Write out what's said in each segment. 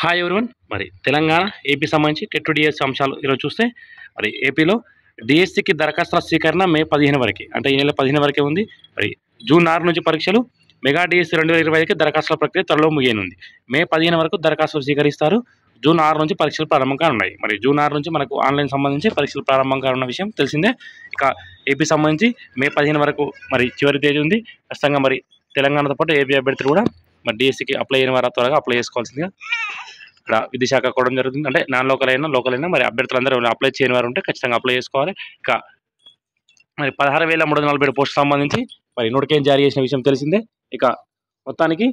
Hi everyone. మరి Telangana AP సంబంధించి TET DSC అంశాలు ఈరోజు చూస్తే మరి ఏపీలో డిఎస్సికి దరఖాస్తుల స్వీకరణ మే 15 వరకు, అంటే ఈ నెల 15 వరకే ఉంది. మరి జూన్ 6 నుంచి పరీక్షలు. మెగా డిఎస్సి 2025కి దరఖాస్తుల ప్రక్రియ త్వరలో ముగియనుంది. మే 15 వరకు దరఖాస్తులు స్వీకరిస్తారు. జూన్ 6 నుంచి పరీక్షలు ప్రారంభం కానున్నాయి. మరి జూన్ 6 నుంచి మనకు ఆన్లైన్ సంబంధించి పరీక్షలు ప్రారంభం కానున్న విషయం తెలిసిందే. ఇక ఏపీ సంబంధించి మే 15 వరకు మరి చివరి తేదీ ఉంది. ఖచ్చితంగా మరి తెలంగాణతో పాటు ఏపీ అభ్యర్థులు కూడా మరి డిఎస్సికి అప్లై అయిన వారు త్వరగా అప్లై చేసుకోవాల్సిందిగా ఇక్కడ విద్యాశాఖ కూడా జరుగుతుంది. అంటే నాన్ లోకల్ అయినా మరి అభ్యర్థులందరూ అప్లై చేయని వారు ఉంటే ఖచ్చితంగా అప్లై చేసుకోవాలి. ఇక మరి 16,347 పోస్టులకు సంబంధించి మరి నోటిఫికేషన్ జారీ చేసిన విషయం తెలిసిందే. ఇక మొత్తానికి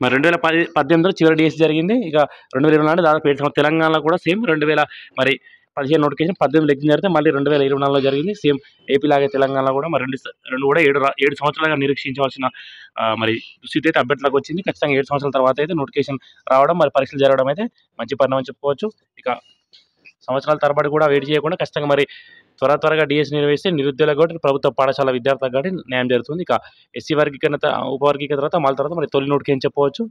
మరి 2018లో చివరి డిఎస్సి జరిగింది. ఇక 2024 దాదాపు 7 సంవత్సరాలు. తెలంగాణలో కూడా సేమ్ 2015 నోటిఫికేషన్ 18 ఎగ్జామ్ జరిగితే మళ్ళీ 2024లో జరిగింది. సేమ్ ఏపీ లాగే తెలంగాణలో కూడా మరి రెండు కూడా 7 సంవత్సరాలుగా నిరీక్షించవలసిన మరి దుస్థితి అయితే అభ్యర్థులకు వచ్చింది. ఖచ్చితంగా 7 సంవత్సరాల తర్వాత అయితే నోటిఫికేషన్ రావడం, మరి పరీక్షలు జరగడం అయితే మంచి పరిణామం చెప్పుకోవచ్చు. ఇక సంవత్సరాల తరబడి కూడా వెయిట్ చేయకుండా ఖచ్చితంగా మరి త్వరగా డిఎస్సి నిర్వహిస్తే నిరుద్యోగులకు కాబట్టి ప్రభుత్వ పాఠశాల విద్యార్థులకు కాబట్టి న్యాయం జరుగుతుంది. ఇక ఎస్సీ వర్గీకరణ ఉపవర్గీకరణ తర్వాత మళ్ళీ తర్వాత మరి తొలి నోటిఫికేషన్ చెప్పవచ్చు.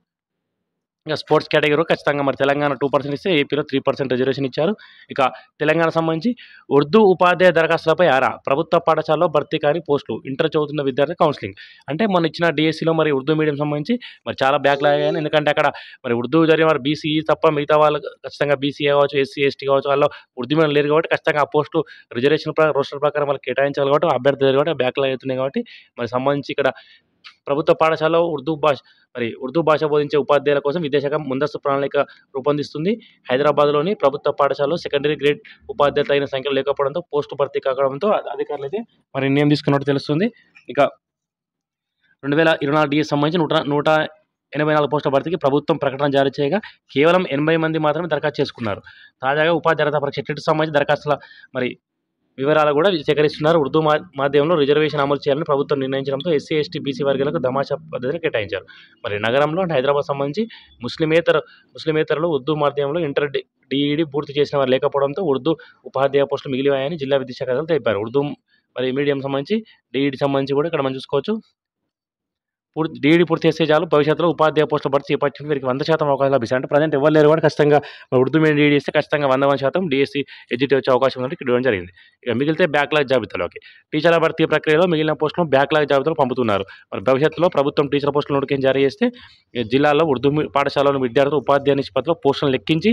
ఇక స్పోర్ట్స్ కేటగిరీ ఖచ్చితంగా మరి తెలంగాణ 2% ఇస్తే ఏపీలో 3% రిజర్వేషన్ ఇచ్చారు. ఇక తెలంగాణ సంబంధించి ఉర్దూ ఉపాధ్యాయ దరఖాస్తులపై ప్రభుత్వ పాఠశాలలో భర్తీ కాని పోస్టులు, ఇంటర్ చదువుతున్న విద్యార్థి కౌన్సిలింగ్. అంటే మొన్న ఇచ్చిన డిఎస్సిలో మరి ఉర్దూ మీడియం సంబంధించి మరి చాలా బ్యాక్లాగ్ అయ్యాయి. ఎందుకంటే అక్కడ మరి ఉర్దూ జరిగిన వారు బీసీఈ తప్ప మిగతా వాళ్ళు ఖచ్చితంగా బీసీఏ కావచ్చు, ఎస్సీ ఎస్టీ కావచ్చు, వాళ్ళు ఉర్దూ మీడియం లేరు కాబట్టి ఖచ్చితంగా ఆ పోస్టు రిజర్వేషన్ రోస్టర్ ప్రకారం వాళ్ళకి కేటాయించాలి కాబట్టి అభ్యర్థులు కాబట్టి బ్యాక్లాగ్ అవుతున్నాయి. కాబట్టి మరి సంబంధించి ఇక్కడ ప్రభుత్వ పాఠశాలలో ఉర్దూ భాష బోధించే ఉపాధ్యాయుల కోసం విద్యాశాఖ ముందస్తు ప్రణాళిక రూపొందిస్తుంది. హైదరాబాద్లోని ప్రభుత్వ పాఠశాలలో సెకండరీ గ్రేడ్ ఉపాధ్యాయులు తగిన సంఖ్యలో లేకపోవడంతో పోస్టు భర్తీ కావడంతో అధికారులు అయితే మరి నిర్ణయం తీసుకున్నట్టు తెలుస్తుంది. ఇక 2024 డిఎస్ సంబంధించి 184 పోస్టుల భర్తీకి ప్రభుత్వం ప్రకటన జారీ చేయగా కేవలం 80 మంది మాత్రమే దరఖాస్తు చేసుకున్నారు. తాజాగా ఉపాధ్యాయ పరీక్ష టెట్ సంబంధించి దరఖాస్తుల మరి వివరాలు కూడా సేకరిస్తున్నారు. ఉర్దూ మాధ్యమంలో రిజర్వేషన్ అమలు చేయాలని ప్రభుత్వం నిర్ణయించడంతో ఎస్సీ ఎస్టీ బీసీ వర్గాలకు దమాషా పద్ధతిని కేటాయించారు. మరి నగరంలో అంటే హైదరాబాద్ సంబంధించి ముస్లిమేతరులు ఉర్దూ మాధ్యమంలో ఇంటర్ డిఈడి పూర్తి చేసిన వారు లేకపోవడంతో ఉర్దూ ఉపాధ్యాయ పోస్టులు మిగిలివాయని జిల్లా విద్యాశాఖ అధికారులు తెలిపారు. ఉర్దూ మరి మీడియం సంబంధించి డిఈడి సంబంధించి కూడా ఇక్కడ మనం చూసుకోవచ్చు. డిఈడి పూర్తి చేస్తే చాలు భవిష్యత్తులో ఉపాధ్యాయ పోస్టుల భర్తీ చేపట్టిన వీరికి 100% అవకాశం లభిస్తాయి. అంటే ప్రజెంట్ ఎవరు లేరు కూడా ఖచ్చితంగా ఉర్దూ మీడియం డిఈడి చేస్తే ఖచ్చితంగా 100% డిఎస్సి ఎగ్జిట్ వచ్చే అవకాశం ఉందంటే ఇక్కడ ఇవ్వడం జరిగింది. ఇక మిగిలితే బ్యాక్లాగ్ జాబితాలోకి టీచర్ల భర్తీ ప్రక్రియలో మిగిలిన పోస్టులను బ్యాక్లాగ్ జాబితాలో పంపుతున్నారు. మరి భవిష్యత్తులో ప్రభుత్వం టీచర్ పోస్టుల నోటిఫికేషన్ జారీ చేస్తే జిల్లాలో ఉర్దూ పాఠశాలలోని విద్యార్థులు ఉపాధ్యాయ నిష్పత్తిలో పోస్టులను లెక్కించి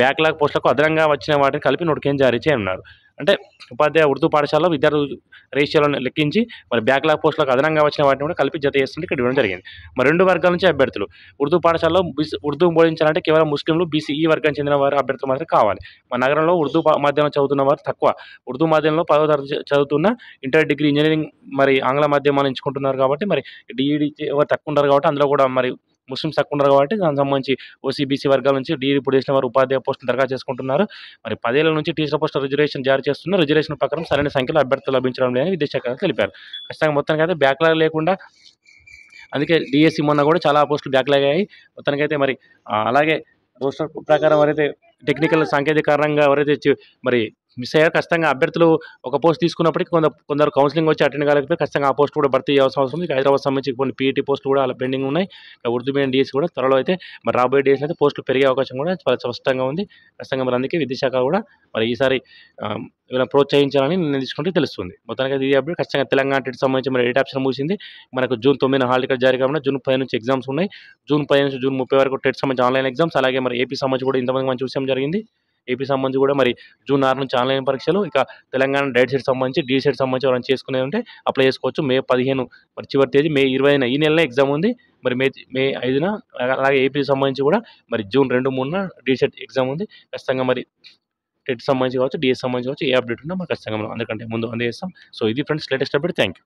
బ్యాక్లాగ్ పోస్టులకు అదనంగా వచ్చిన వాటిని కలిపి నోటిఫికేషన్ జారీ చేయనున్నారు. అంటే ఉపాధ్యాయ ఉర్దూ పాఠశాలలో విద్యార్థులు రేషియోలను లెక్కించి మరి బ్యాక్లాగ్ పోస్టులకు అదనంగా వచ్చిన వాటిని కూడా కలిపి జత చేస్తుంటే ఇక్కడ ఇవ్వడం జరిగింది. మరి 2 వర్గాల నుంచి అభ్యర్థులు ఉర్దూ పాఠశాలలో ఉర్దూ బోధించాలంటే కేవలం ముస్లింలు, బీసీఈ వర్గానికి చెందిన వారు అభ్యర్థులు మాత్రం కావాలి. మన నగరంలో ఉర్దూ మాధ్యమం చదువుతున్న వారు తక్కువ. ఉర్దూ మాధ్యమంలో 10వ తరగతి చదువుతున్న ఇంటర్ డిగ్రీ ఇంజనీరింగ్ మరి ఆంగ్ల మాధ్యమాన్ని ఎంచుకుంటున్నారు కాబట్టి మరి డిఈడి ఎవరు తక్కువ ఉంటారు కాబట్టి అందులో కూడా మరి ముస్లిమ్స్ తక్కువ ఉన్నారు కాబట్టి దానికి సంబంధించి ఓసీ బీసీ వర్గాల నుంచి డిఈడి పూర్తి చేసిన వారు ఉపాధ్యాయ పోస్టులు దరఖాస్తు చేసుకుంటున్నారు. మరి 10 ఏళ్ల నుంచి టీచర్ పోస్టుల రిజర్వేషన్ జారీ చేస్తున్నారు. రిజర్వేషన్ ప్రకారం సరైన సంఖ్యలో అభ్యర్థులు లభించడం లేదని విద్యాశాఖ తెలిపారు. ఖచ్చితంగా మొత్తానికి అయితే బ్యాక్లాగ్ లేకుండా, అందుకే డిఎస్సి మొన్న కూడా చాలా పోస్టులు బ్యాక్లాగ్ అయ్యాయి. మొత్తానికైతే మరి అలాగే రోస్టర్ ప్రకారం ఎవరైతే టెక్నికల్ సాంకేతిక కారణంగా ఎవరైతే మరి మిస్ అయ్యారు ఖచ్చితంగా అభ్యర్థులు ఒక పోస్ట్ తీసుకున్నప్పటికీ కొందరు కౌన్సిలింగ్ వచ్చి అటెండ్ కాలేకపోతే ఖచ్చితంగా ఆ పోస్ట్ కూడా భర్తీ చేయాల్సిన అవసరం ఉంది. హైదరాబాద్ సంబంధించి కొన్ని పీఈటీ పోస్టులు కూడా అలా పెండింగ్ ఉన్నాయి. ఉర్దూ మీడియం డిఎస్సి కూడా త్వరలో అయితే మరి రాబోయే డేస్లో అయితే పోస్టులు పెరిగే అవకాశం కూడా చాలా స్పష్టంగా ఉంది. ఖచ్చితంగా మరి అందుకే విద్యాశాఖ కూడా మరి ఈసారి ఏమైనా ప్రోత్సహించాలని నిర్ణయం తీసుకుంటే తెలుస్తుంది. మొత్తానికి ఇది అప్డేట్. ఖచ్చితంగా తెలంగాణ టెట్ సంబంధించి మరి 8 ఆప్షన్ ముగిసింది. మనకు జూన్ 9 హాల్ టికెట్ జారీ కాకుండా జూన్ 10 నుంచి ఎగ్జామ్స్ ఉన్నాయి. జూన్ 10 నుంచి జూన్ 30 వరకు టెట్ సంబంధించి ఆన్లైన్ ఎగ్జామ్స్. అలాగే మరి ఏపీ సంబంధించి కూడా ఇంతమంది మనం చూసాం జరిగింది. ఏపీ సంబంధించి కూడా మరి జూన్ 6 నుంచి ఆన్లైన్ పరీక్షలు. ఇక తెలంగాణ డైట్ సెట్ సంబంధించి డీ సెట్ సంబంధించి ఎవరైనా చేసుకునే ఉంటే అప్లై చేసుకోవచ్చు. మే 15 మరి చివరి తేదీ, మే 20 ఈ నెలనే ఎగ్జామ్ ఉంది. మరి మే 5 అలాగే ఏపీ సంబంధించి కూడా మరి జూన్ 2, 3 డీ సెట్ ఎగ్జామ్ ఉంది. ఖచ్చితంగా మరి టెట్ సంబంధించి కావచ్చు, డిఎస్ సంబంధించి కావచ్చు, ఏ అప్డేట్ ఉన్నా మరి ఖచ్చితంగా మనం అందరికంటే ముందు అందజేస్తాం. సో ఇది friends latest update. Thank you.